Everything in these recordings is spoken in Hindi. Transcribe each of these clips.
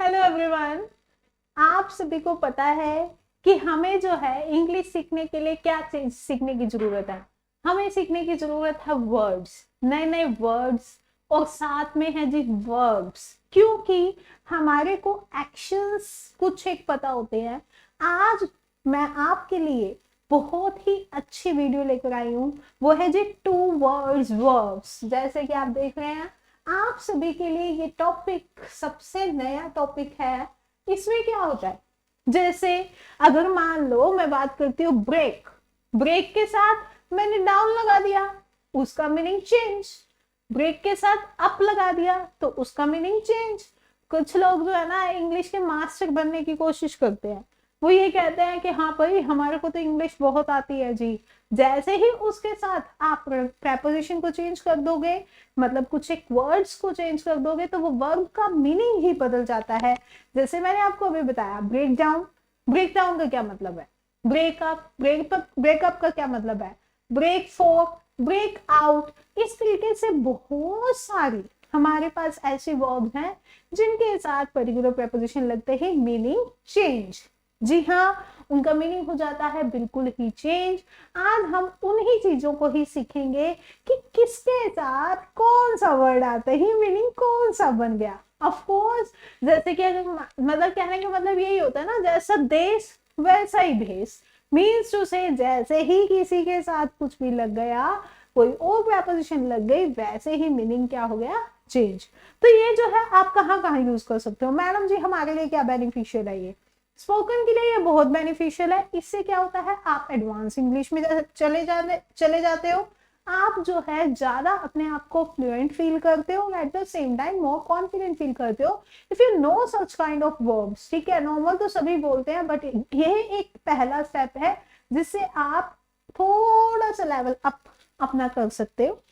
Hello everyone. आप सभी को पता है कि हमें जो है इंग्लिश सीखने के लिए क्या चीज सीखने की जरूरत है। हमें सीखने की जरूरत है वर्ड्स, नए नए वर्ड्स, और साथ में है जी वर्ब्स, क्योंकि हमारे को एक्शंस कुछ एक पता होते हैं। आज मैं आपके लिए बहुत ही अच्छी वीडियो लेकर आई हूँ। वो है जी टू वर्ड्स वर्ब्स। जैसे कि आप देख रहे हैं, आप सभी के लिए ये टॉपिक सबसे नया टॉपिक है। इसमें क्या होता है, जैसे अगर मान लो मैं बात करती हूँ ब्रेक, ब्रेक के साथ मैंने डाउन लगा दिया, उसका मीनिंग चेंज। ब्रेक के साथ अप लगा दिया तो उसका मीनिंग चेंज। कुछ लोग जो है ना इंग्लिश के मास्टर बनने की कोशिश करते हैं। वो ये कहते हैं कि हाँ भाई हमारे को तो इंग्लिश बहुत आती है जी। जैसे ही उसके साथ आप प्रेपोजिशन को चेंज कर दोगे, मतलब कुछ एक वर्ड्स को चेंज कर दोगे, तो वो वर्ब का मीनिंग ही बदल जाता है। जैसे मैंने आपको अभी बताया ब्रेक डाउन, ब्रेक डाउन का क्या मतलब है, ब्रेकअप, ब्रेकअप का क्या मतलब है, ब्रेक फॉर, ब्रेक आउट। इस तरीके से बहुत सारी हमारे पास ऐसे वर्ब हैं जिनके साथ पर्टिकुलर प्रेपोजिशन लगते ही मीनिंग चेंज। जी हाँ, उनका मीनिंग हो जाता है बिल्कुल ही चेंज। आज हम उन्हीं चीजों को ही सीखेंगे कि किसके साथ कौन सा वर्ड आते ही मीनिंग कौन सा बन गया। ऑफ कोर्स, जैसे कि अगर मतलब कहने का मतलब यही होता है ना, जैसा देश वैसा ही भेष। मीन्स टू से जैसे ही किसी के साथ कुछ भी लग गया, कोई और प्रपोजिशन लग गई, वैसे ही मीनिंग क्या हो गया, चेंज। तो ये जो है आप कहाँ कहाँ यूज कर सकते हो। मैडम जी हमारे लिए क्या बेनिफिशियल है, ये स्पोकन के लिए ये बहुत बेनिफिशियल है। इससे क्या होता है, आप एडवांस इंग्लिश में चले जाते हो। आप जो है ज्यादा अपने आप को फ्लुएंट फील करते हो, at the same time more confident feel करते हो if you know such kind of verbs. ठीक है, नॉर्मल तो सभी बोलते हैं, बट ये एक पहला स्टेप है जिससे आप थोड़ा सा लेवल अप अपना कर सकते हो।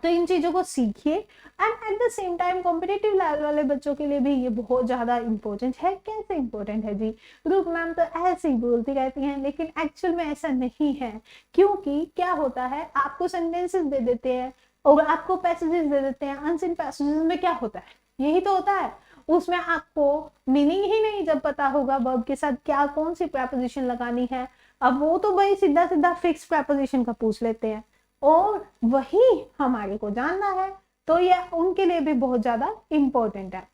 तो इन चीजों को सीखिए। And eight the same time competitive level वाले बच्चों के लिए भी ये बहुत ज्यादा इंपॉर्टेंट है। कैसे इंपॉर्टेंट है जी, रूप मैम तो ऐसे ही बोलती रहती हैं, लेकिन एक्चुअल में ऐसा नहीं है। क्योंकि क्या होता है, आपको सेंटेंसेस दे देते हैं और आपको पैसेजेस दे देते हैं। अनसीन पैसेजेस में क्या होता है, यही तो होता है, उसमें आपको मीनिंग ही नहीं जब पता होगा वर्ब के साथ क्या कौन सी प्रेपोजिशन लगानी है। अब वो तो भाई सीधा सीधा फिक्स प्रेपोजिशन का पूछ लेते हैं, और वही हमारे को जानना है। तो ये उनके लिए भी बहुत ज्यादा इंपॉर्टेंट है।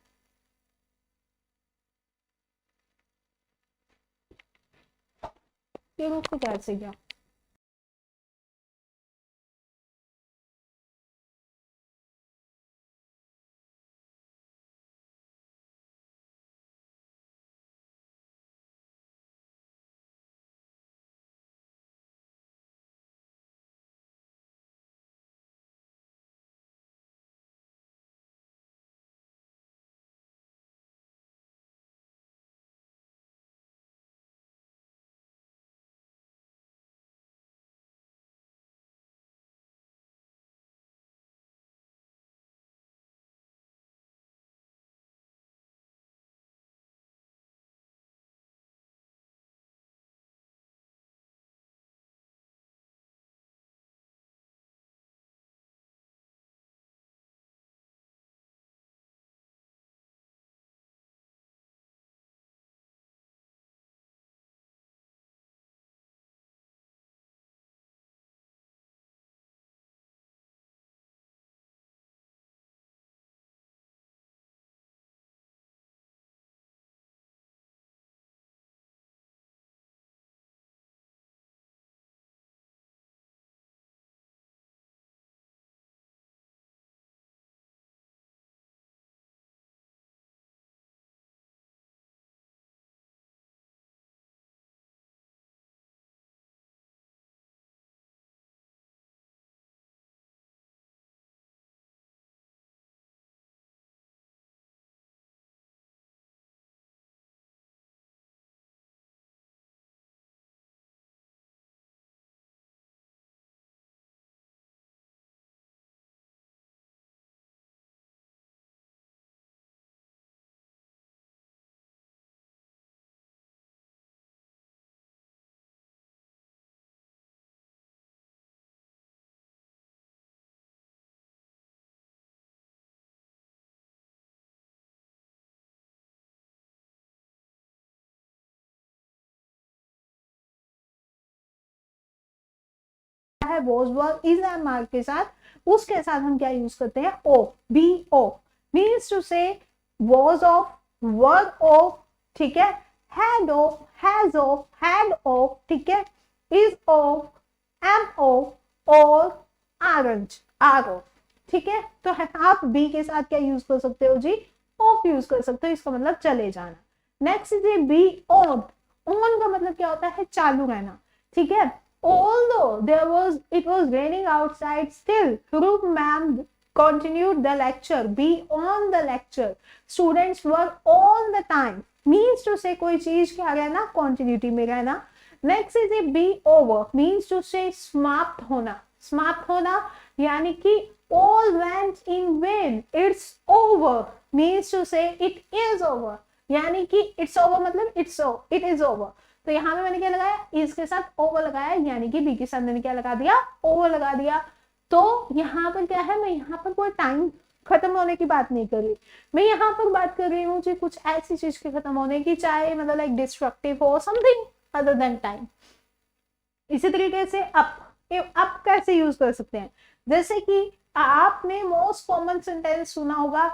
फिर उसको कैसे क्या है was was is and mark के साथ, उसके साथ हम क्या यूज करते हैं o, bo means to say was of, were of, ठीक है, had of, has of, had of, ठीक है, is of, am of और aren't, are of, ठीक है। तो आप बी के साथ क्या यूज कर सकते हो जी, ऑफ यूज कर सकते हो, इसका मतलब चले जाना। Next G be on, on का मतलब क्या होता है, चालू रहना, ठीक है। Although it was raining outside, still Rup ma'am continued the lecture. Be on the lecture. Students were all the time. Means to say कोई चीज क्या रहना, continuity में रहना। Next is a be over. Means to say समाप्त होना, समाप्त होना यानी कि all went in vain. It's over. Means to say it is over. यानी कि it's over मतलब it is over. तो यहाँ पे मैंने क्या लगाया, इस के साथ ओवर लगाया, यानी कि बी के साथ मैंने क्या लगा दिया, ओवर लगा दिया। तो यहाँ पर क्या है, मैं यहाँ पर कोई टाइम खत्म होने की बात नहीं कर रही, मैं यहाँ पर बात कर रही हूँ जी कुछ ऐसी चीज के खत्म होने की, चाहे मतलब लाइक डिस्ट्रक्टिव हो, समथिंग अदर देन टाइम। इसी तरीके से अप कैसे यूज कर सकते हैं, जैसे कि आपने मोस्ट कॉमन सेंटेंस सुना होगा,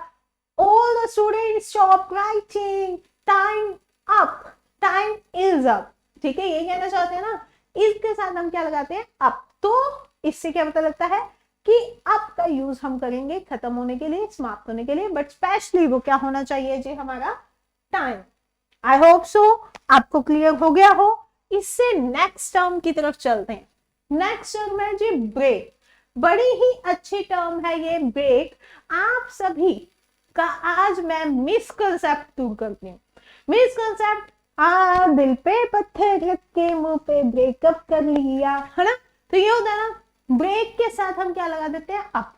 all the students stop writing, time up, time is up, ठीक है, ये कहना चाहते हैं ना। इसके साथ हम क्या लगाते हैं, अप। तो इससे क्या पता लगता है कि अप का यूज हम करेंगे खत्म होने के लिए, समाप्त होने के लिए, बट स्पेशली वो क्या होना चाहिए जी, हमारा टाइम। आई होप सो आपको क्लियर हो गया हो। इससे नेक्स्ट टर्म की तरफ चलते हैं। नेक्स्ट टर्म है जी ब्रेक। बड़ी ही अच्छी टर्म है ये ब्रेक। आप सभी का आज मैं मिसकंसेप्ट दूर करती हूँ। मिसकंसेप्ट, दिल पे पत्थर रख के मुंह पे ब्रेकअप कर लिया, है ना। तो ये होता है ना, ब्रेक के साथ हम क्या लगा देते हैं, अप,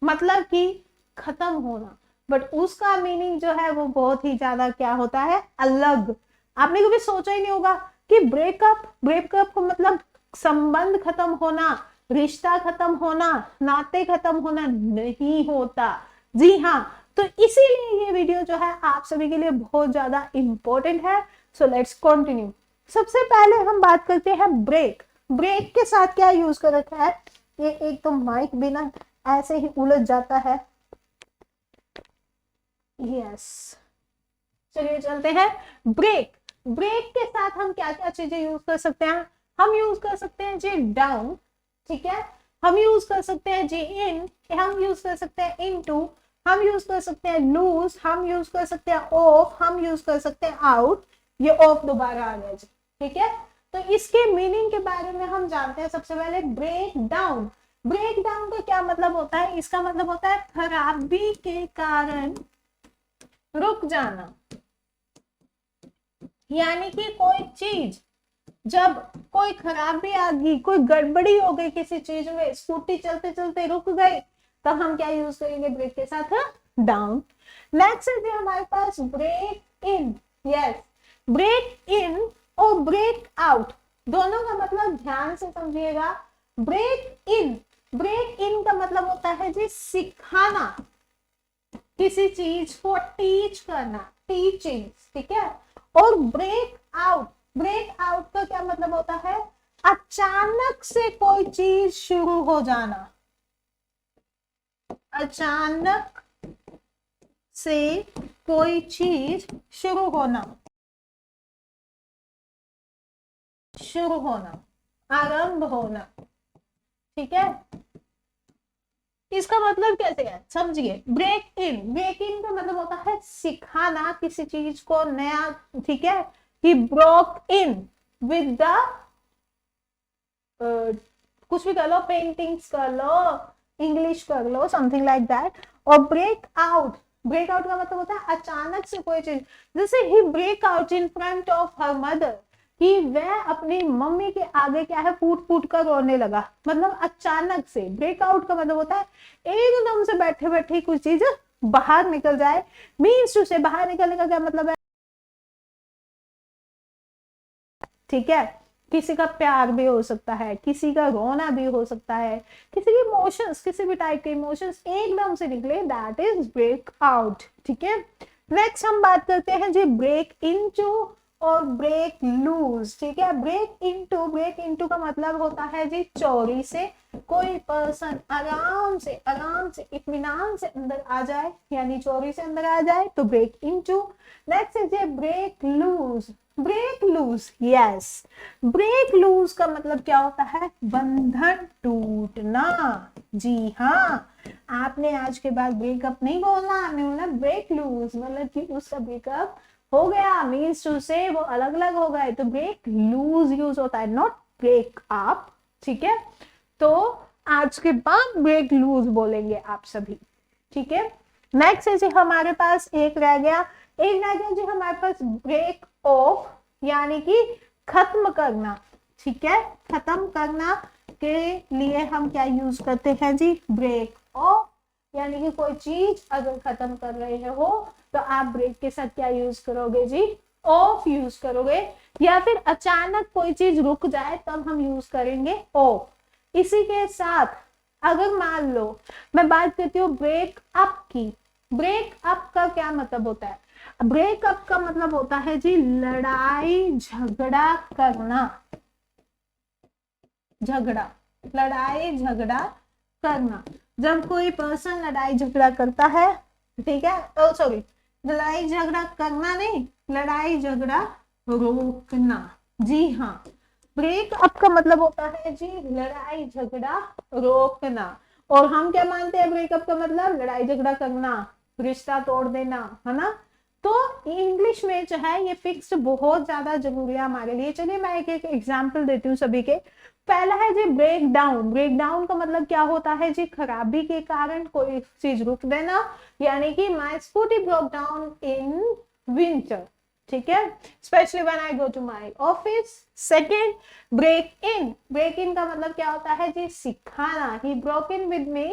मतलब कि खत्म होना, बट उसका मीनिंग जो है वो बहुत ही ज्यादा क्या होता है, अलग। आपने कभी सोचा ही नहीं होगा कि ब्रेकअप को मतलब संबंध खत्म होना, रिश्ता खत्म होना, नाते खत्म होना नहीं होता। जी हाँ, तो इसीलिए ये वीडियो जो है आप सभी के लिए बहुत ज्यादा इंपॉर्टेंट है। So let's continue. सबसे पहले हम बात करते हैं ब्रेक। ब्रेक के साथ क्या यूज कर रखा है, ये एक तो माइक बिना ऐसे ही उलझ जाता है। यस, चलिए चलते हैं। ब्रेक, ब्रेक के साथ हम क्या क्या चीजें यूज कर सकते हैं, हम यूज कर सकते हैं जी डाउन, ठीक है, हम यूज कर सकते हैं जी इन, हम यूज कर सकते हैं इनटू, हम यूज कर सकते हैं लूज, हम यूज कर सकते हैं ऑफ, हम यूज कर सकते हैं आउट। ये ऑफ दोबारा आ गया जी, ठीक है। तो इसके मीनिंग के बारे में हम जानते हैं। सबसे पहले ब्रेक डाउन। ब्रेक डाउन का क्या मतलब होता है, इसका मतलब होता है खराबी के कारण रुक जाना, यानी कि कोई चीज जब कोई खराबी आ गई, कोई गड़बड़ी हो गई किसी चीज में, स्कूटी चलते चलते रुक गई, तब हम क्या यूज करेंगे ब्रेक के साथ, डाउन। नेक्स्ट है हमारे पास break in. Yes, break in और ब्रेक आउट दोनों का मतलब ध्यान से समझिएगा। ब्रेक इन का मतलब होता है जी सिखाना, किसी चीज को टीच करना, टीचिंग, ठीक है। और ब्रेक आउट का क्या मतलब होता है, अचानक से कोई चीज शुरू हो जाना, अचानक से कोई चीज शुरू होना, आरंभ होना, ठीक है। इसका मतलब कैसे है समझिए। ब्रेक इन का मतलब होता है सिखाना किसी चीज को नया, ठीक है। He broke in with the कुछ भी कर लो, पेंटिंग्स कर लो, इंग्लिश कर लो, समथिंग लाइक दैट। और ब्रेक आउट का मतलब होता है अचानक से कोई चीज, जैसे he break out in front of her mother, कि वह अपनी मम्मी के आगे क्या है फूट फूट कर रोने लगा, मतलब अचानक से। ब्रेकआउट का मतलब होता है एकदम से बैठे बैठे कुछ चीज बाहर निकल जाए। मीन्स टू से बाहर निकलने का क्या मतलब है, ठीक है। किसी का प्यार भी हो सकता है, किसी का रोना भी हो सकता है, किसी के इमोशंस, किसी भी टाइप के इमोशंस एकदम से निकले, दैट इज ब्रेक आउट, ठीक है। नेक्स्ट हम बात करते हैं जी ब्रेक इनटू और ब्रेक लूज, ठीक है। ब्रेक इनटू का मतलब होता है जी चोरी से, कोई पर्सन आराम से इत्मीनान से अंदर आ जाए, यानी चोरी से अंदर आ जाए तो break into. Next is a break loose, break loose, yes, break loose का मतलब क्या होता है, बंधन टूटना। जी हाँ, आपने आज के बाद ब्रेकअप नहीं बोलना, आपने बोलना ब्रेक लूज, मतलब कि उसका ब्रेकअप हो गया, मीन्स टू से वो अलग अलग हो गए, तो ब्रेक लूज यूज होता है, नॉट ब्रेक अप, ठीक है। तो आज के बाद ब्रेक लूज बोलेंगे आप सभी, ठीक है। नेक्स्ट है जी हमारे पास एक रह गया जी हमारे पास ब्रेक ऑफ, यानी कि खत्म करना, ठीक है। खत्म करना के लिए हम क्या यूज करते हैं जी, ब्रेक ऑफ, यानी कि कोई चीज अगर खत्म कर रहे हो तो आप ब्रेक के साथ क्या यूज करोगे जी, ऑफ यूज करोगे, या फिर अचानक कोई चीज रुक जाए तब हम यूज करेंगे ऑफ। इसी के साथ अगर मान लो मैं बात करती हूँ ब्रेक अप की, ब्रेक अप का क्या मतलब होता है, ब्रेकअप का मतलब होता है जी लड़ाई झगड़ा करना, झगड़ा, लड़ाई झगड़ा करना। जब कोई पर्सन लड़ाई झगड़ा करता है, ठीक है, ओ सॉरी, लड़ाई झगड़ा करना नहीं, लड़ाई झगड़ा रोकना। जी हाँ, ब्रेकअप का मतलब होता है जी लड़ाई झगड़ा रोकना। और हम क्या मानते हैं, ब्रेकअप का मतलब लड़ाई झगड़ा करना, रिश्ता तोड़ देना, है ना। तो इंग्लिश में जो है ये फिक्स्ड बहुत ज्यादा जरूरी है हमारे लिए। चलिए मैं एक एक एग्जाम्पल देती हूँ सभी के। पहला है जी ब्रेक डाउन, ब्रेक डाउन का मतलब क्या होता है जी, खराबी के कारण कोई चीज रुक देना, यानी कि my scooty broke down in winter, ठीक है, specially when I go to my office. Second, break in का मतलब क्या होता है जी, सिखाना, he broke in with me,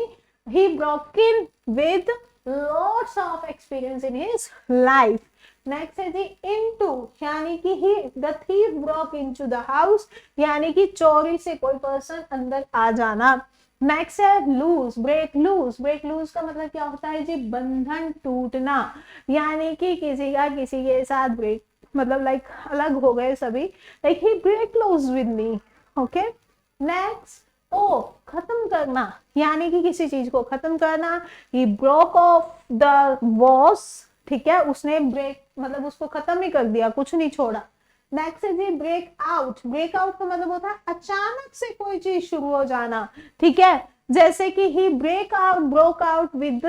he broke in with lots of experience in his life. Next है जी into, यानी कि he the thief broke into the house, यानी कि चोरी से कोई पर्सन अंदर आ जाना। नेक्स्ट है loose, break loose, break loose का मतलब क्या होता है जी, बंधन टूटना, यानी कि किसी का किसी के साथ ब्रेक मतलब लाइक अलग हो गए सभी, like he break loose with me, okay. Next ओ खत्म करना, यानी कि किसी चीज को खत्म करना, he broke off the vows, ठीक है, उसने ब्रेक मतलब उसको खत्म ही कर दिया, कुछ नहीं छोड़ा। नेक्स्ट है जी ब्रेक आउट, ब्रेक आउट का मतलब होता है अचानक से कोई चीज शुरू हो जाना, ठीक है, जैसे कि ही ब्रोक आउट विद,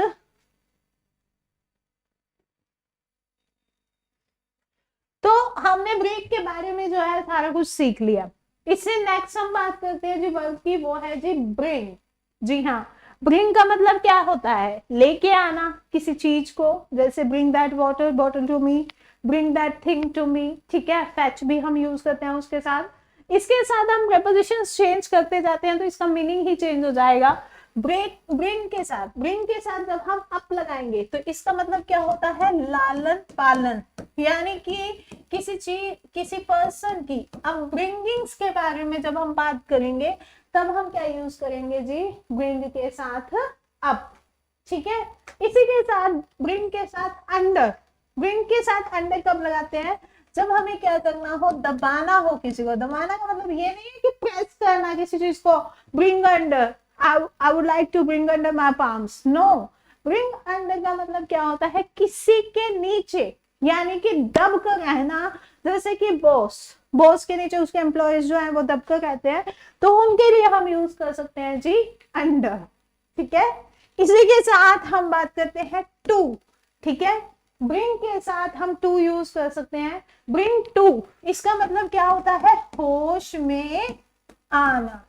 तो हमने ब्रेक के बारे में जो है सारा कुछ सीख लिया। इससे नेक्स्ट हम बात करते हैं जी वर्ब की, वो है जी ब्रिंग। जी हाँ, ब्रिंग का मतलब क्या होता है, लेके आना किसी चीज को, जैसे bring that water bottle to me, bring that thing to me, ठीक है, फैच भी हम यूज करते हैं उसके साथ। इसके साथ हम प्रेपोजिशंस चेंज करते जाते हैं तो इसका मीनिंग ही चेंज हो जाएगा। ब्रिंग के साथ जब हम अप लगाएंगे तो इसका मतलब क्या होता है, लालन पालन, यानी कि किसी चीज किसी पर्सन की अपब्रिंगिंग्स के बारे में जब हम बात करेंगे तब हम क्या यूज करेंगे जी, ब्रिंग के साथ अप, ठीक है। इसी के साथ ब्रिंग के साथ अंडर, ब्रिंग के साथ अंडर कब लगाते हैं, जब हमें क्या करना हो, दबाना हो किसी को। दबाना का मतलब ये नहीं है कि प्रेस करना किसी चीज को, bring under, I would like to bring under my palms. No, bring under का मतलब क्या होता है, किसी के नीचे, यानी कि दब कर रहना। जैसे कि बॉस के नीचे उसके एम्प्लॉयज जो है वो दब कर रहते हैं, तो उनके लिए हम यूज कर सकते हैं जी अंडर, ठीक है। इसी के साथ हम बात करते हैं टू, ठीक है, ब्रिंग के साथ हम टू यूज कर सकते हैं। ब्रिंग टू, इसका मतलब क्या होता है, होश में आना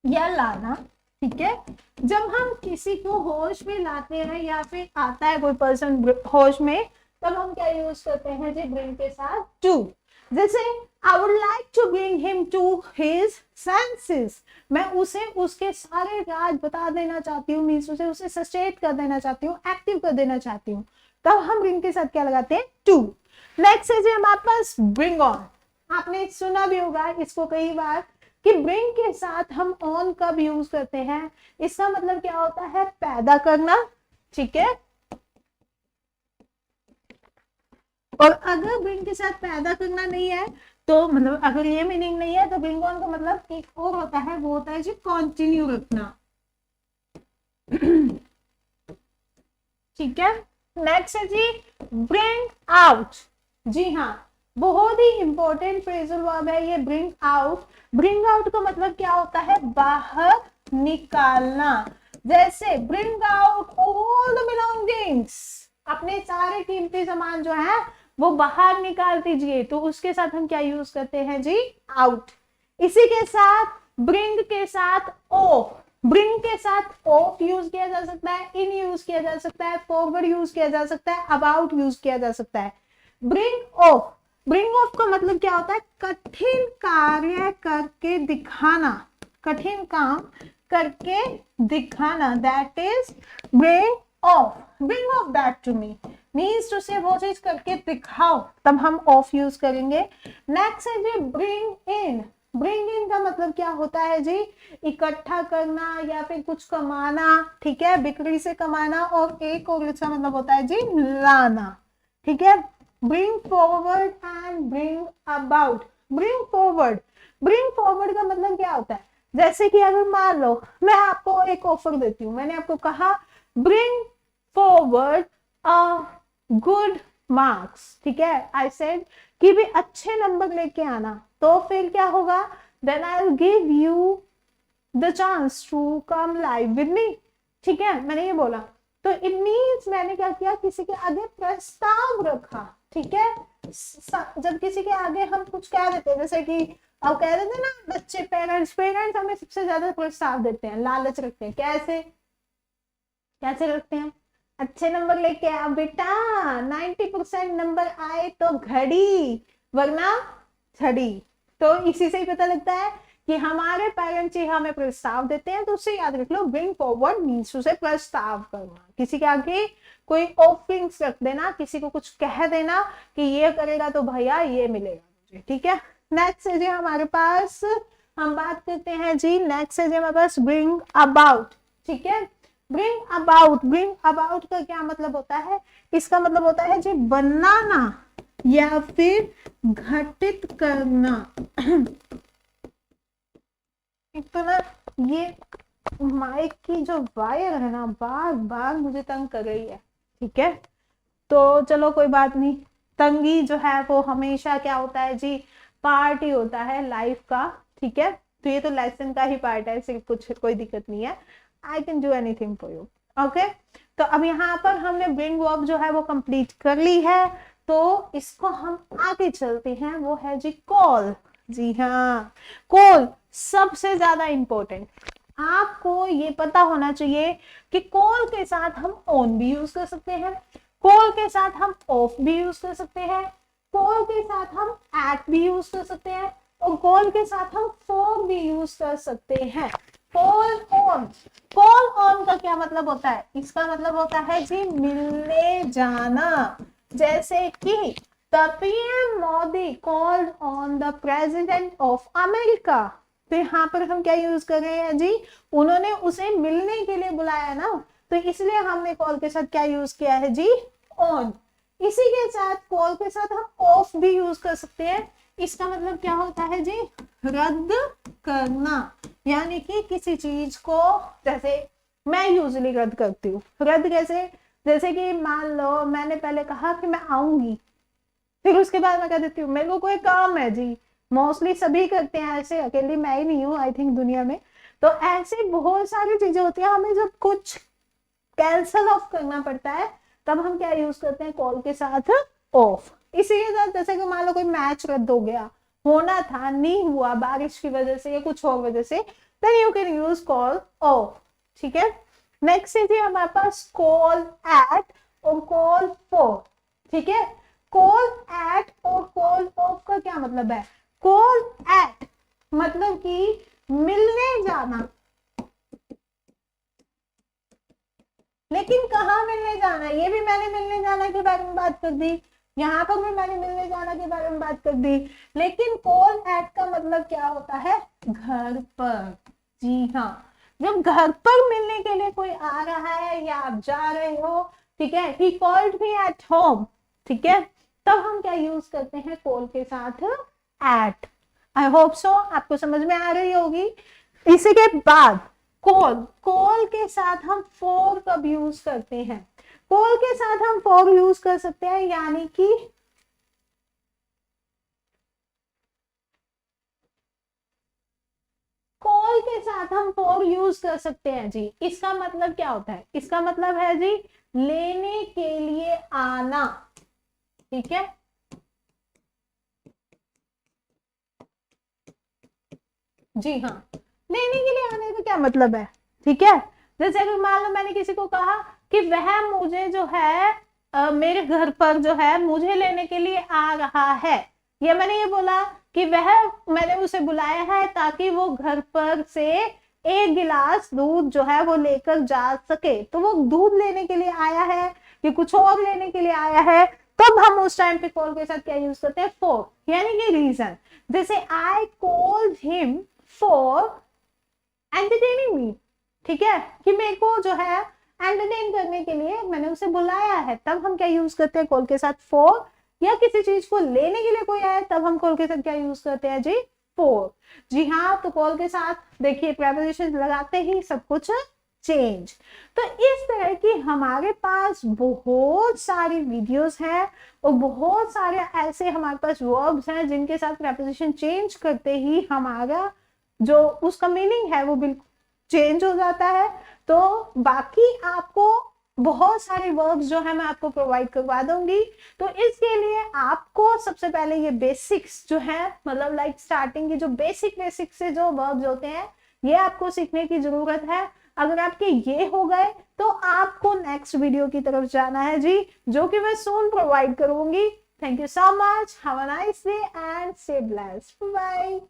या लाना, ठीक है। जब हम किसी को होश में लाते हैं या फिर आता है कोई पर्सन होश में, तब हम क्या यूज करते हैं जी, ब्रिंग के साथ टू। जैसे I would like to bring him to his senses, मैं उसे उसके सारे राज बता देना चाहती हूँ, मीन्स उसे सचेत कर देना चाहती हूँ, एक्टिव कर देना चाहती हूँ, तब हम ब्रिंग के साथ क्या लगाते हैं, टू। नेक्स्ट है जी हमारे पास ब्रिंग ऑन, आपने सुना भी होगा इसको कई बार कि ब्रिंग के साथ हम ऑन कब यूज करते हैं, इसका मतलब क्या होता है, पैदा करना, ठीक है, और अगर ब्रिंग के साथ पैदा करना नहीं है, तो मतलब अगर ये मीनिंग नहीं है, तो ब्रिंग ऑन का मतलब एक और होता है, वो होता है जी कंटिन्यू रखना। ठीक है, नेक्स्ट है जी ब्रिंग आउट। जी हाँ, बहुत ही इंपॉर्टेंट फ्रेजल वर्ब है ये ब्रिंग आउट। ब्रिंग आउट का मतलब क्या होता है, बाहर निकालना। जैसे bring out all the belongings, अपने सारे कीमती सामान जो है वो बाहर निकाल दीजिए, तो उसके साथ हम क्या यूज करते हैं जी, आउट। इसी के साथ ब्रिंग के साथ ऑफ, ब्रिंग के साथ ऑफ यूज किया जा सकता है, इन यूज किया जा सकता है, फॉरवर्ड यूज किया जा सकता है, अबाउट यूज किया जा सकता है। ब्रिंग ऑफ, ब्रिंग ऑफ का मतलब क्या होता है, कठिन कार्य करके दिखाना, कठिन काम करके दिखाना, that is bring off. Bring off that to me means to से वो चीज करके दिखाओ, तब हम ऑफ यूज करेंगे। नेक्स्ट है जी ब्रिंग इन। ब्रिंग इन का मतलब क्या होता है जी, इकट्ठा करना या फिर कुछ कमाना, ठीक है, बिक्री से कमाना। और एक और इसका मतलब होता है जी लाना, ठीक है। Bring forward and bring about. Bring forward, bring forward का मतलब क्या होता है, जैसे कि अगर मान लो मैं आपको एक ऑफर देती हूँ, मैंने आपको कहा bring forward a good marks, ठीक है, आई सेड कि भी अच्छे नंबर लेके आना, तो फिर क्या होगा, then I will give you the chance to come live with me, ठीक है, मैंने ये बोला। तो इट मीन्स मैंने क्या किया, किसी के आगे प्रस्ताव रखा, ठीक है। जब किसी के आगे हम कुछ कह देते हैं, जैसे कि अब कह देते हैं ना बच्चे, पेरेंट्स पेरेंट्स हमें सबसे ज्यादा प्रस्ताव देते हैं, लालच रखते हैं, कैसे कैसे रखते हैं, अच्छे नंबर लेके आ बेटा, 90% नंबर आए तो घड़ी, वरना छड़ी। तो इसी से ही पता लगता है कि हमारे पेरेंट्स ही हमें प्रस्ताव देते हैं। तो उससे याद रख लो, ब्रिंग फॉरवर्ड मीन्स उसे प्रस्ताव करना, किसी के आगे कोई ऑफरिंग्स रख देना, किसी को कुछ कह देना कि ये करेगा तो भैया ये मिलेगा मुझे, ठीक है। नेक्स्ट है जी हमारे पास, हम बात करते हैं जी, नेक्स्ट है जी हमारे पास ब्रिंग अबाउट, ठीक है। ब्रिंग अबाउट, ब्रिंग अबाउट का क्या मतलब होता है, इसका मतलब होता है जी बनाना या फिर घटित करना। एक तो ना ये माइक की जो वायर है ना बार बार मुझे तंग कर रही है, ठीक है। तो चलो कोई बात नहीं, तंगी जो है वो हमेशा क्या होता है जी, पार्ट ही होता है लाइफ का, ठीक है। तो ये तो लेसन का ही पार्ट है, सिर्फ कुछ कोई दिक्कत नहीं है, I can do anything for you, okay. तो अब यहाँ पर हमने ब्रिंग वर्ब जो है वो कंप्लीट कर ली है, तो इसको हम आगे चलते हैं, वो है जी कॉल। जी हाँ, कॉल सबसे ज्यादा इंपॉर्टेंट, आपको ये पता होना चाहिए कि कॉल के साथ हम ऑन भी यूज कर सकते हैं, कॉल के साथ हम ऑफ भी यूज कर सकते हैं, कॉल के साथ हम एट भी यूज कर सकते हैं, और कॉल के साथ हम फॉर भी यूज कर सकते हैं। कॉल ऑन, कॉल ऑन का क्या मतलब होता है, इसका मतलब होता है जी मिलने जाना। जैसे कि the PM Modi called on the president of America, तो यहाँ पर हम क्या यूज कर रहे हैं जी, उन्होंने उसे मिलने के लिए बुलाया ना, तो इसलिए हमने कॉल के साथ क्या यूज किया है जी, ऑन। इसी के साथ कॉल के साथ हम ऑफ भी यूज कर सकते हैं, इसका मतलब क्या होता है जी, रद्द करना, यानी कि किसी चीज को, जैसे मैं यूजली रद्द करती हूँ, रद्द कैसे, जैसे कि मान लो मैंने पहले कहा कि मैं आऊंगी, फिर उसके बाद मैं कह देती हूँ मेरे को कोई काम है जी, मोस्टली सभी करते हैं ऐसे, अकेली मैं ही नहीं हूँ आई थिंक दुनिया में। तो ऐसे बहुत सारी चीजें होती है, हमें जब कुछ कैंसल ऑफ करना पड़ता है तब हम क्या यूज करते हैं, कॉल के साथ ऑफ। इसी के साथ जैसे कि मान लो कोई मैच रद्द हो गया, होना था नहीं हुआ बारिश की वजह से या कुछ और वजह से, then you can use call off, ठीक है। नेक्स्ट है हमारे पास कॉल एट और कॉल फॉर, ठीक है। कॉल एट और कॉल ऑफ का क्या मतलब है, कॉल एट मतलब कि मिलने जाना, लेकिन कहाँ मिलने जाना, ये भी मैंने मिलने जाना के बारे में बात कर दी, यहाँ पर भी मैंने मिलने जाना के बारे में बात कर दी, लेकिन कॉल एट का मतलब क्या होता है, घर पर। जी हाँ, जब घर पर मिलने के लिए कोई आ रहा है या आप जा रहे हो, ठीक है, he called me at home, ठीक है, तब हम क्या यूज करते हैं कॉल के साथ एट। आई होप सो आपको समझ में आ रही होगी। इसी के बाद कॉल, कॉल के साथ हम फॉर कब यूज करते हैं? कॉल के साथ हम फॉर यूज कर सकते हैं, यानी कि कॉल के साथ हम फॉर यूज कर सकते हैं जी। इसका मतलब क्या होता है? इसका मतलब है जी लेने के लिए आना, ठीक है। जी हाँ, लेने के लिए आने का क्या मतलब है, ठीक है। जैसे अगर मान लो मैंने किसी को कहा कि वह मुझे जो है मेरे घर पर जो है मुझे लेने के लिए आ रहा है, या मैंने ये बोला कि वह, मैंने उसे बुलाया है ताकि वो घर पर से एक गिलास दूध जो है वो लेकर जा सके। तो वो दूध लेने के लिए आया है कि कुछ और लेने के लिए आया है, तब हम उस टाइम पे कॉल के साथ क्या यूज करते हैं? फॉर, यानी कि रीजन। जैसे I called him for entertaining me, ठीक है, कि मेरे को जो है एंटरटेन करने के लिए मैंने उसे बुलाया है, तब हम क्या यूज करते हैं कॉल के साथ? फॉर। या किसी चीज को लेने के लिए कोई आया तब हम कॉल के साथ क्या यूज करते हैं जी? फॉर। जी हाँ, तो कॉल के साथ देखिए प्रेपोजिशन लगाते ही सब कुछ चेंज। तो इस तरह की हमारे पास बहुत सारी वीडियोस हैं और बहुत सारे ऐसे हमारे पास वर्ब्स हैं जिनके साथ प्रेपोजिशन चेंज करते ही हमारा जो उसका मीनिंग है वो बिल्कुल चेंज हो जाता है। तो बाकी आपको बहुत सारे वर्ब्स जो है मैं आपको प्रोवाइड करवा दूंगी। तो इसके लिए आपको सबसे पहले ये बेसिक्स जो है, मतलब लाइक स्टार्टिंग की जो बेसिक से जो वर्ब्स होते हैं ये आपको सीखने की जरूरत है। अगर आपके ये हो गए तो आपको नेक्स्ट वीडियो की तरफ जाना है जी, जो कि मैं सून प्रोवाइड करूंगी। Thank you so much, have a nice day and stay blessed, bye.